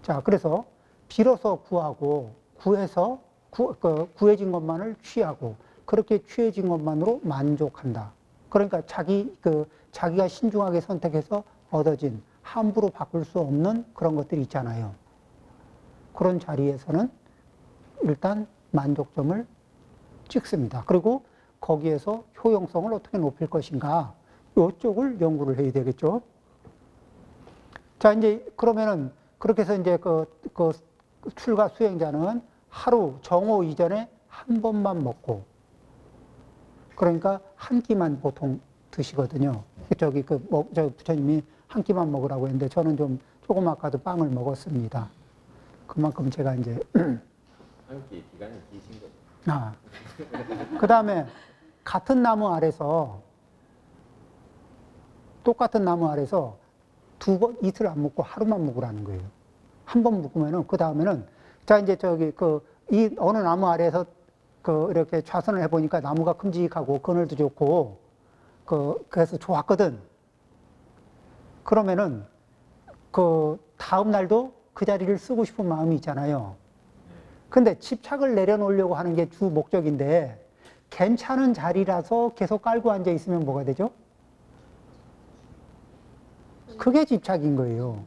자, 그래서 빌어서 구하고 구해서 구해진 것만을 취하고 그렇게 취해진 것만으로 만족한다. 그러니까 자기가 신중하게 선택해서 얻어진 함부로 바꿀 수 없는 그런 것들이 있잖아요. 그런 자리에서는 일단 만족점을 찍습니다. 그리고 거기에서 효용성을 어떻게 높일 것인가, 이쪽을 연구를 해야 되겠죠. 자, 이제 그러면은 그렇게 해서 이제 그 출가 수행자는 하루 정오 이전에 한 번만 먹고, 그러니까 한 끼만 보통 드시거든요. 저기 부처님이 한 끼만 먹으라고 했는데 저는 조금 아까도 빵을 먹었습니다. 그만큼 제가 이제 한 끼 기간이 기신 거죠. 그 다음에 같은 나무 아래서 똑같은 나무 아래서 이틀 안 먹고 하루만 먹으라는 거예요. 한 번 먹으면은 그 다음에는 자 이제 이 어느 나무 아래에서 이렇게 좌선을 해보니까 나무가 큼직하고 그늘도 좋고 그래서 좋았거든. 그러면은 그 다음 날도 그 자리를 쓰고 싶은 마음이 있잖아요. 근데 집착을 내려놓으려고 하는 게 주 목적인데 괜찮은 자리라서 계속 깔고 앉아 있으면 뭐가 되죠? 그게 집착인 거예요.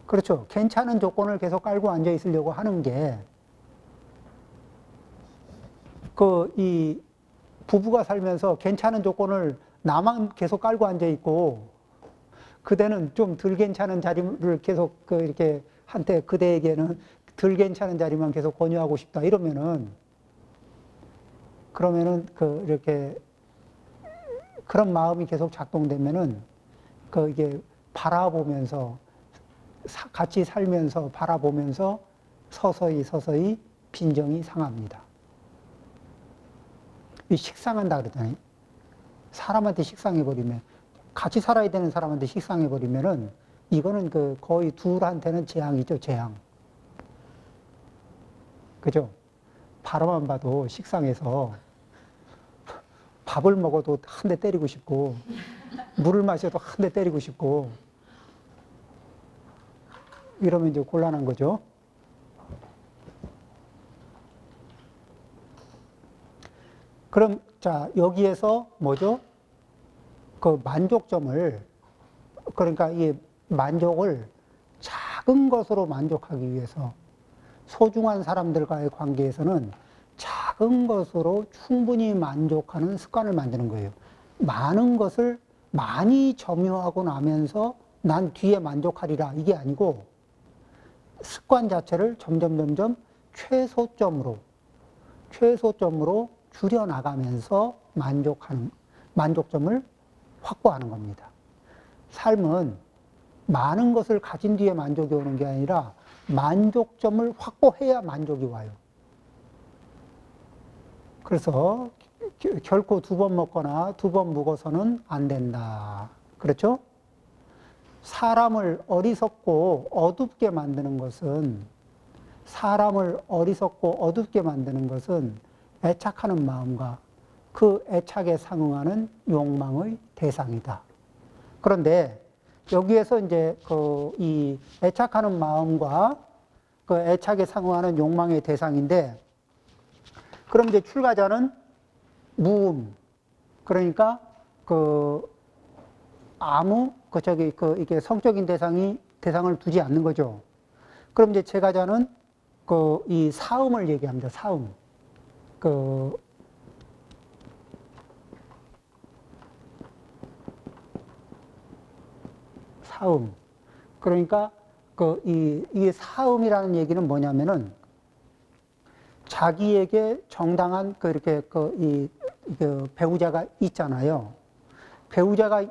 그렇죠. 괜찮은 조건을 계속 깔고 앉아 있으려고 하는 게, 이 부부가 살면서 괜찮은 조건을 나만 계속 깔고 앉아 있고, 그대는 좀 덜 괜찮은 자리를 계속 이렇게 한때 그대에게는 덜 괜찮은 자리만 계속 권유하고 싶다. 그러면은 이렇게 그런 마음이 계속 작동되면은 이게 바라보면서 같이 살면서 바라보면서 서서히 빈정이 상합니다. 이 식상한다 그러잖아요. 사람한테 식상해버리면, 같이 살아야 되는 사람한테 식상해버리면은 이거는 거의 둘한테는 재앙이죠, 재앙. 그죠? 바라만 봐도 식상해서 밥을 먹어도 한 대 때리고 싶고, 물을 마셔도 한 대 때리고 싶고, 이러면 이제 곤란한 거죠. 그럼, 자, 여기에서 뭐죠? 만족점을, 그러니까 이 만족을 작은 것으로 만족하기 위해서 소중한 사람들과의 관계에서는 작은 것으로 충분히 만족하는 습관을 만드는 거예요. 많은 것을 많이 점유하고 나면서 난 뒤에 만족하리라, 이게 아니고 습관 자체를 점점 최소점으로 줄여나가면서 만족점을 확보하는 겁니다. 삶은 많은 것을 가진 뒤에 만족이 오는 게 아니라 만족점을 확보해야 만족이 와요. 그래서 결코 두 번 먹거나 두 번 묵어서는 안 된다. 그렇죠? 사람을 어리석고 어둡게 만드는 것은 애착하는 마음과 그 애착에 상응하는 욕망의 대상이다. 그런데 여기에서 이제 이 애착하는 마음과 그 애착에 상응하는 욕망의 대상인데, 그럼 이제 출가자는 무음, 그러니까 이게 성적인 대상을 두지 않는 거죠. 그럼 이제 제가자는 이 사음을 얘기합니다. 사음. 사음. 그러니까 이 사음이라는 얘기는 뭐냐면은 자기에게 정당한 배우자가 있잖아요. 배우자가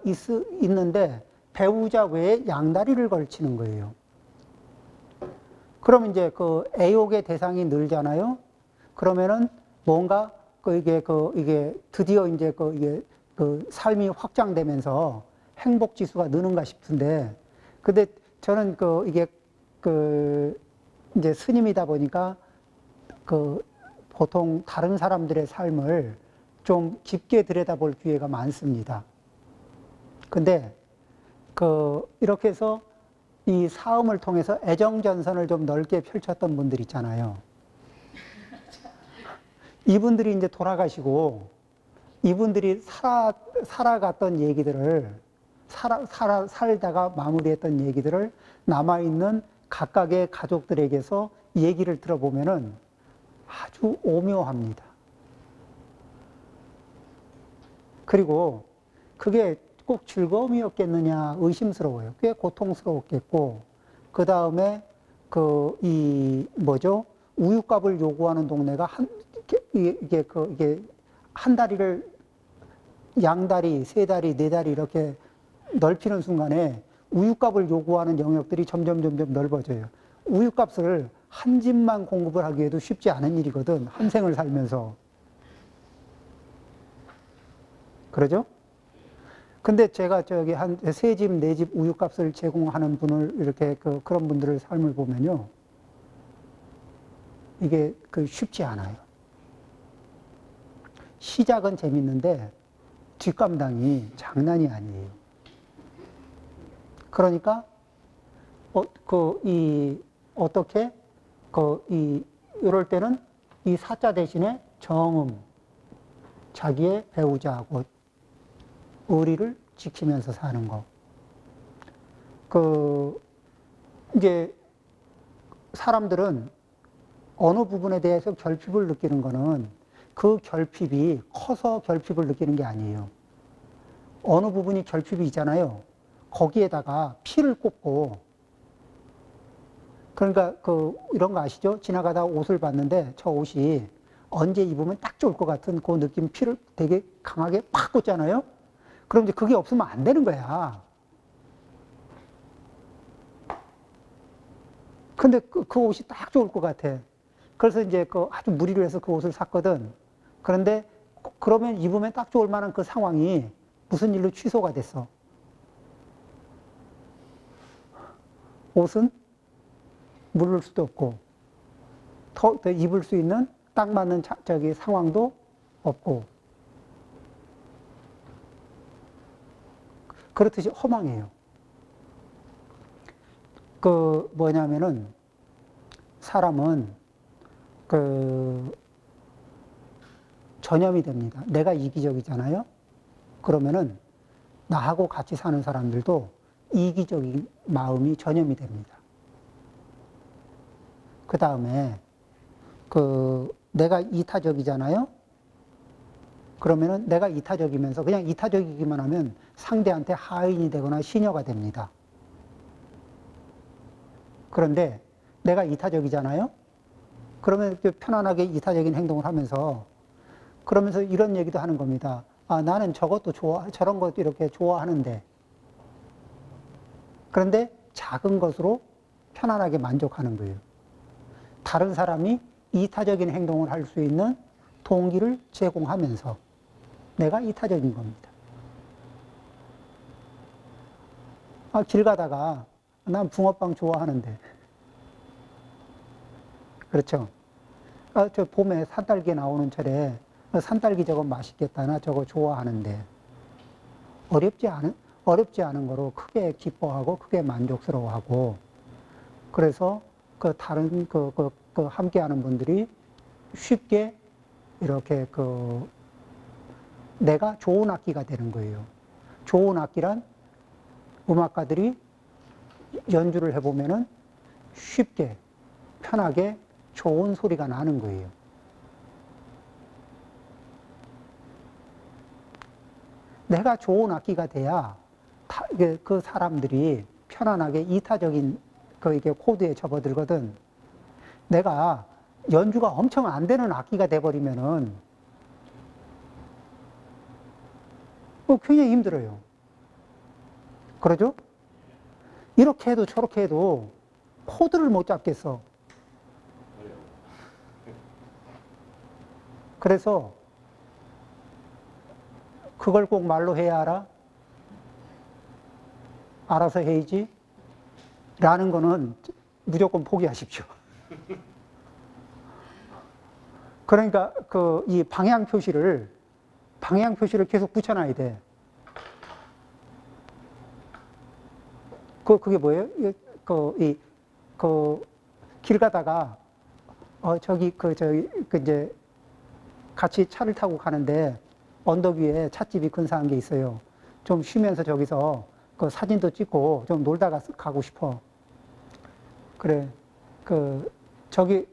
있는데 배우자 외에 양다리를 걸치는 거예요. 그럼 이제 애욕의 대상이 늘잖아요. 그러면은 뭔가 이게 드디어 이제 이게 삶이 확장되면서 행복 지수가 느는가 싶은데, 근데 저는 이게 이제 스님이다 보니까 보통 다른 사람들의 삶을 좀 깊게 들여다볼 기회가 많습니다. 근데 이렇게 해서 이 사음을 통해서 애정전선을 좀 넓게 펼쳤던 분들 있잖아요. 이분들이 이제 돌아가시고, 이분들이 살아갔던 얘기들을, 살다가 마무리했던 얘기들을 남아있는 각각의 가족들에게서 얘기를 들어보면은 아주 오묘합니다. 그리고 그게 꼭 즐거움이었겠느냐 의심스러워요. 꽤 고통스러웠겠고, 그 다음에 우유값을 요구하는 동네가 이게 한 다리를 양다리, 세 다리, 네 다리 이렇게 넓히는 순간에 우유값을 요구하는 영역들이 점점 넓어져요. 우유값을 한 집만 공급을 하기에도 쉽지 않은 일이거든. 한 생을 살면서. 그러죠? 근데 제가 저기 한 세 집, 네 집 우유값을 제공하는 분을 이렇게 그런 분들의 삶을 보면요. 이게 쉽지 않아요. 시작은 재밌는데 뒷감당이 장난이 아니에요. 그러니까, 이럴 때는 이 사자 대신에 정음, 자기의 배우자하고 의리를 지키면서 사는 거. 이제 사람들은 어느 부분에 대해서 결핍을 느끼는 거는 그 결핍이 커서 결핍을 느끼는 게 아니에요. 어느 부분이 결핍이 있잖아요. 거기에다가 피를 꽂고, 그러니까 이런 거 아시죠? 지나가다 옷을 봤는데 저 옷이 언제 입으면 딱 좋을 것 같은 그 느낌 피를 되게 강하게 팍 꽂잖아요? 그럼 이제 그게 없으면 안 되는 거야. 근데 그 옷이 딱 좋을 것 같아. 그래서 이제 아주 무리를 해서 그 옷을 샀거든. 그런데 그러면 입으면 딱 좋을 만한 그 상황이 무슨 일로 취소가 됐어. 옷은 물을 수도 없고, 더 입을 수 있는 딱 맞는 상황도 없고, 그렇듯이 허망해요. 뭐냐면은, 사람은, 전염이 됩니다. 내가 이기적이잖아요? 그러면은, 나하고 같이 사는 사람들도 이기적인 마음이 전염이 됩니다. 그 다음에, 내가 이타적이잖아요? 그러면은 내가 이타적이면서 그냥 이타적이기만 하면 상대한테 하인이 되거나 시녀가 됩니다. 그런데 내가 이타적이잖아요? 그러면 편안하게 이타적인 행동을 하면서 그러면서 이런 얘기도 하는 겁니다. 아, 나는 저것도 저런 것도 이렇게 좋아하는데. 그런데 작은 것으로 편안하게 만족하는 거예요. 다른 사람이 이타적인 행동을 할 수 있는 동기를 제공하면서 내가 이타적인 겁니다. 아, 길 가다가 난 붕어빵 좋아하는데. 그렇죠? 아, 저 봄에 산딸기 나오는 철에 산딸기 저거 맛있겠다. 나 저거 좋아하는데. 어렵지 않은 거로 크게 기뻐하고 크게 만족스러워하고 그래서 다른 함께 하는 분들이 쉽게 이렇게 내가 좋은 악기가 되는 거예요. 좋은 악기란 음악가들이 연주를 해보면은 쉽게, 편하게 좋은 소리가 나는 거예요. 내가 좋은 악기가 돼야 그 사람들이 편안하게 이타적인 이게 코드에 접어들거든. 내가 연주가 엄청 안 되는 악기가 돼버리면은 굉장히 힘들어요. 그러죠? 이렇게 해도 저렇게 해도 코드를 못 잡겠어. 그래서 그걸 꼭 말로 해야 알아? 알아서 해야지? 라는 거는 무조건 포기하십시오. 그러니까 이 방향 표시를 계속 붙여놔야 돼. 그게 뭐예요? 길 가다가, 이제, 같이 차를 타고 가는데, 언덕 위에 찻집이 근사한 게 있어요. 좀 쉬면서 저기서 그 사진도 찍고 좀 놀다가 가고 싶어. 그래. 저기,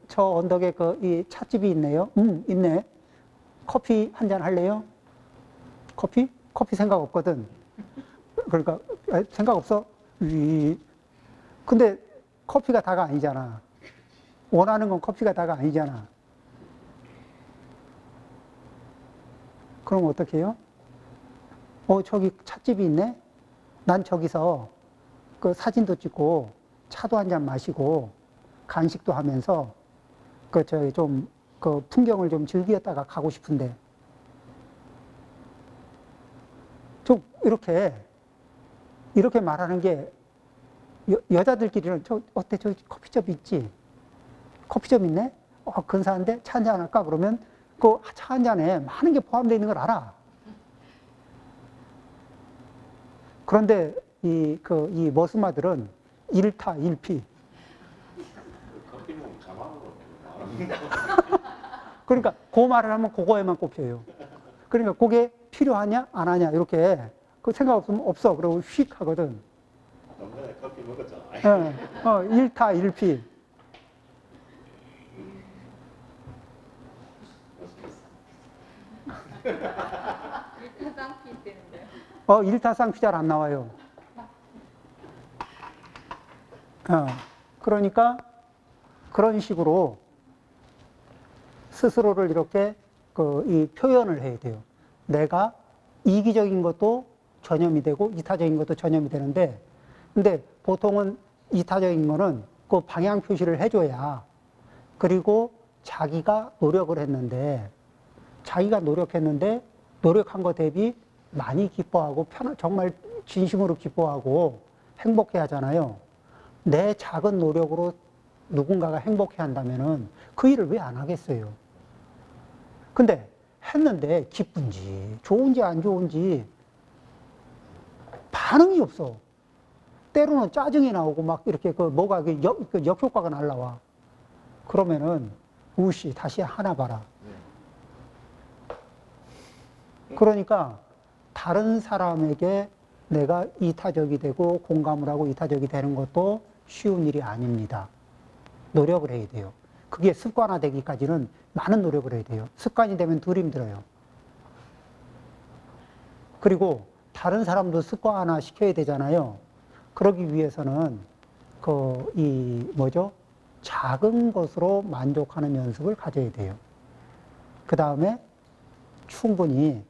저 언덕에 이 찻집이 있네요. 있네. 커피 한 잔 할래요? 커피? 커피 생각 없거든. 그러니까, 생각 없어? 근데 커피가 다가 아니잖아. 원하는 건 커피가 다가 아니잖아. 그럼 어떻게 해요? 저기 찻집이 있네? 난 저기서 그 사진도 찍고 차도 한 잔 마시고 간식도 하면서 그 풍경을 좀 즐겼다가 가고 싶은데. 좀 이렇게 말하는 게 여자들끼리는 어때? 저기 커피숍 있지? 커피숍 있네? 근사한데? 차 한잔 할까? 그러면 그 차 한 잔에 많은 게 포함되어 있는 걸 알아. 그런데 이 머스마들은 일타, 일피. 커피 먹으면 자막으로 그러니까 그 말을 하면 그거에만 꼽혀요. 그러니까 그게 필요하냐? 안 하냐? 이렇게 그 생각 없으면 없어. 그러고 휙 하거든. 너무 전에 커피 먹었잖아. 일타, 일피. 일타쌍피 때문에. 일타쌍피 잘 안 나와요. 그러니까 그런 식으로 스스로를 이렇게 이 표현을 해야 돼요. 내가 이기적인 것도 전염이 되고 이타적인 것도 전염이 되는데, 근데 보통은 이타적인 거는 그 방향 표시를 해줘야, 그리고 자기가 노력을 했는데, 자기가 노력했는데 노력한 거 대비 많이 기뻐하고 정말 진심으로 기뻐하고 행복해 하잖아요. 내 작은 노력으로 누군가가 행복해 한다면은 그 일을 왜 안 하겠어요? 근데 했는데 기쁜지 좋은지 안 좋은지 반응이 없어. 때로는 짜증이 나오고 막 이렇게 뭐가 역효과가 날라와. 그러면은 우씨 다시 하나 봐라. 그러니까 다른 사람에게 내가 이타적이 되고 공감을 하고 이타적이 되는 것도 쉬운 일이 아닙니다. 노력을 해야 돼요. 그게 습관화되기까지는 많은 노력을 해야 돼요. 습관이 되면 덜 힘들어요. 그리고 다른 사람도 습관화 시켜야 되잖아요. 그러기 위해서는 작은 것으로 만족하는 연습을 가져야 돼요. 그 다음에 충분히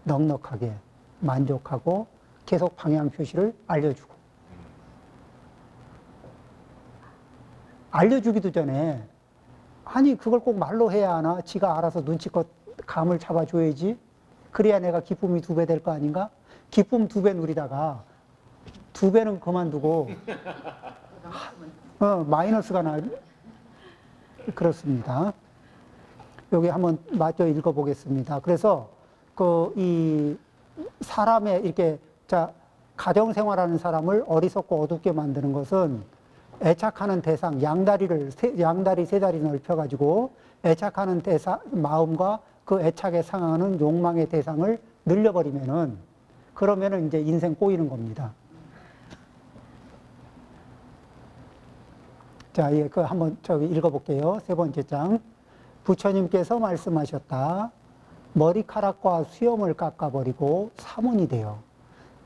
넉넉하게 만족하고 계속 방향 표시를 알려주고. 알려주기도 전에, 아니, 그걸 꼭 말로 해야 하나? 지가 알아서 눈치껏 감을 잡아줘야지. 그래야 내가 기쁨이 2배 될 거 아닌가? 기쁨 2배 누리다가 2배는 그만두고, 마이너스가 그렇습니다. 여기 한번 마저 읽어보겠습니다. 그래서 이 사람의 이렇게 가정생활하는 사람을 어리석고 어둡게 만드는 것은 애착하는 대상, 양다리 3다리 넓혀가지고 애착하는 마음과 그 애착에 상하는 욕망의 대상을 늘려버리면은, 그러면은 이제 인생 꼬이는 겁니다. 자, 한번 읽어볼게요. 3번째 장. 부처님께서 말씀하셨다. 머리카락과 수염을 깎아버리고 사문이 되어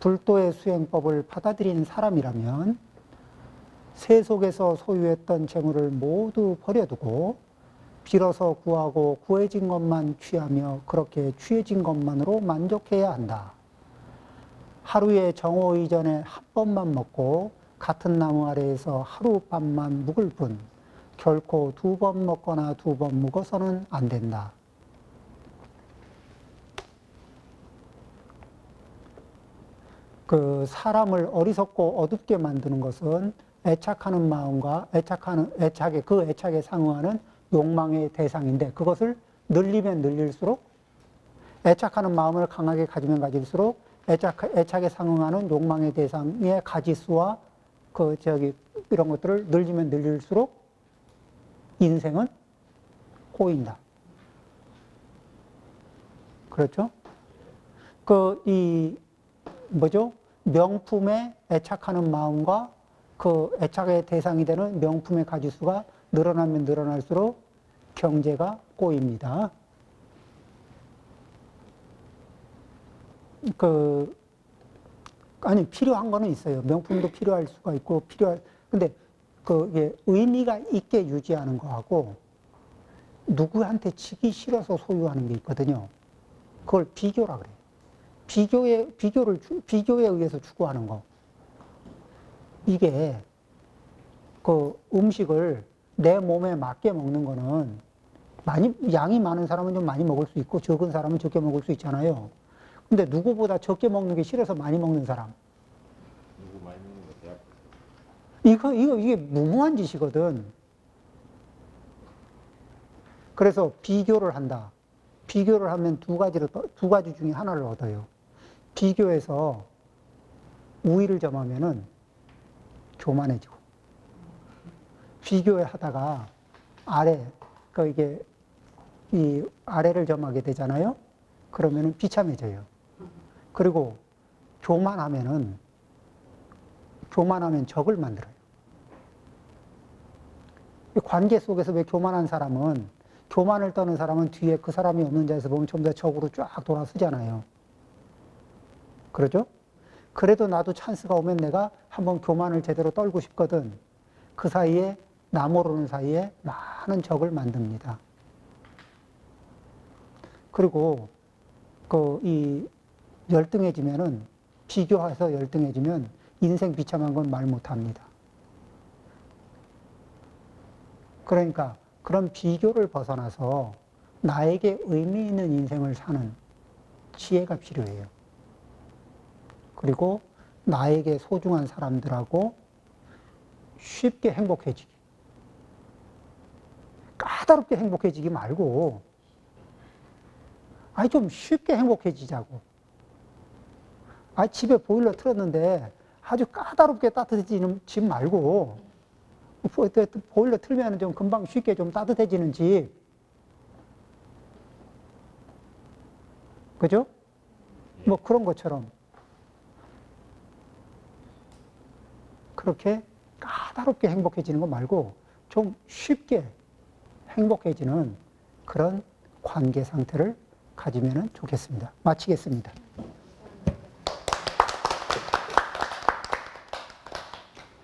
불도의 수행법을 받아들이는 사람이라면 세속에서 소유했던 재물을 모두 버려두고 빌어서 구하고 구해진 것만 취하며 그렇게 취해진 것만으로 만족해야 한다. 하루에 정오 이전에 한 번만 먹고 같은 나무 아래에서 하룻밤만 묵을 뿐 결코 2번 먹거나 2번 묵어서는 안 된다. 사람을 어리석고 어둡게 만드는 것은 애착하는 마음과 애착에 상응하는 욕망의 대상인데, 그것을 늘리면 늘릴수록, 애착하는 마음을 강하게 가지면 가질수록 애착에 상응하는 욕망의 대상의 가지수와 이런 것들을 늘리면 늘릴수록 인생은 꼬인다. 그렇죠? 명품에 애착하는 마음과 그 애착의 대상이 되는 명품의 가지수가 늘어나면 늘어날수록 경제가 꼬입니다. 필요한 거는 있어요. 명품도 필요할 수가 있고, 근데 이게 의미가 있게 유지하는 거하고, 누구한테 지기 싫어서 소유하는 게 있거든요. 그걸 비교라 그래요. 비교에 의해서 추구하는 거. 이게, 음식을 내 몸에 맞게 먹는 거는, 양이 많은 사람은 좀 많이 먹을 수 있고, 적은 사람은 적게 먹을 수 있잖아요. 근데 누구보다 적게 먹는 게 싫어서 많이 먹는 사람. 누구 많이 먹는 거 대학. 이게 무모한 짓이거든. 그래서 비교를 한다. 비교를 하면 두 가지 중에 하나를 얻어요. 비교해서 우위를 점하면은 교만해지고, 비교를 하다가 이 아래를 점하게 되잖아요. 그러면은 비참해져요. 그리고 교만하면 적을 만들어요. 관계 속에서 왜 교만을 떠는 사람은 뒤에 그 사람이 없는 자리에서 보면 전부 다 적으로 쫙 돌아서잖아요. 그러죠? 그래도 나도 찬스가 오면 내가 한번 교만을 제대로 떨고 싶거든. 그 사이에, 나 모르는 사이에 많은 적을 만듭니다. 그리고 비교해서 열등해지면 인생 비참한 건 말 못합니다. 그러니까 그런 비교를 벗어나서 나에게 의미 있는 인생을 사는 지혜가 필요해요. 그리고 나에게 소중한 사람들하고 쉽게 행복해지기. 까다롭게 행복해지기 말고, 좀 쉽게 행복해지자고. 집에 보일러 틀었는데 아주 까다롭게 따뜻해지는 집 말고, 보일러 틀면 좀 금방 쉽게 좀 따뜻해지는 집. 그죠? 그런 것처럼. 그렇게 까다롭게 행복해지는 거 말고 좀 쉽게 행복해지는 그런 관계 상태를 가지면 좋겠습니다. 마치겠습니다.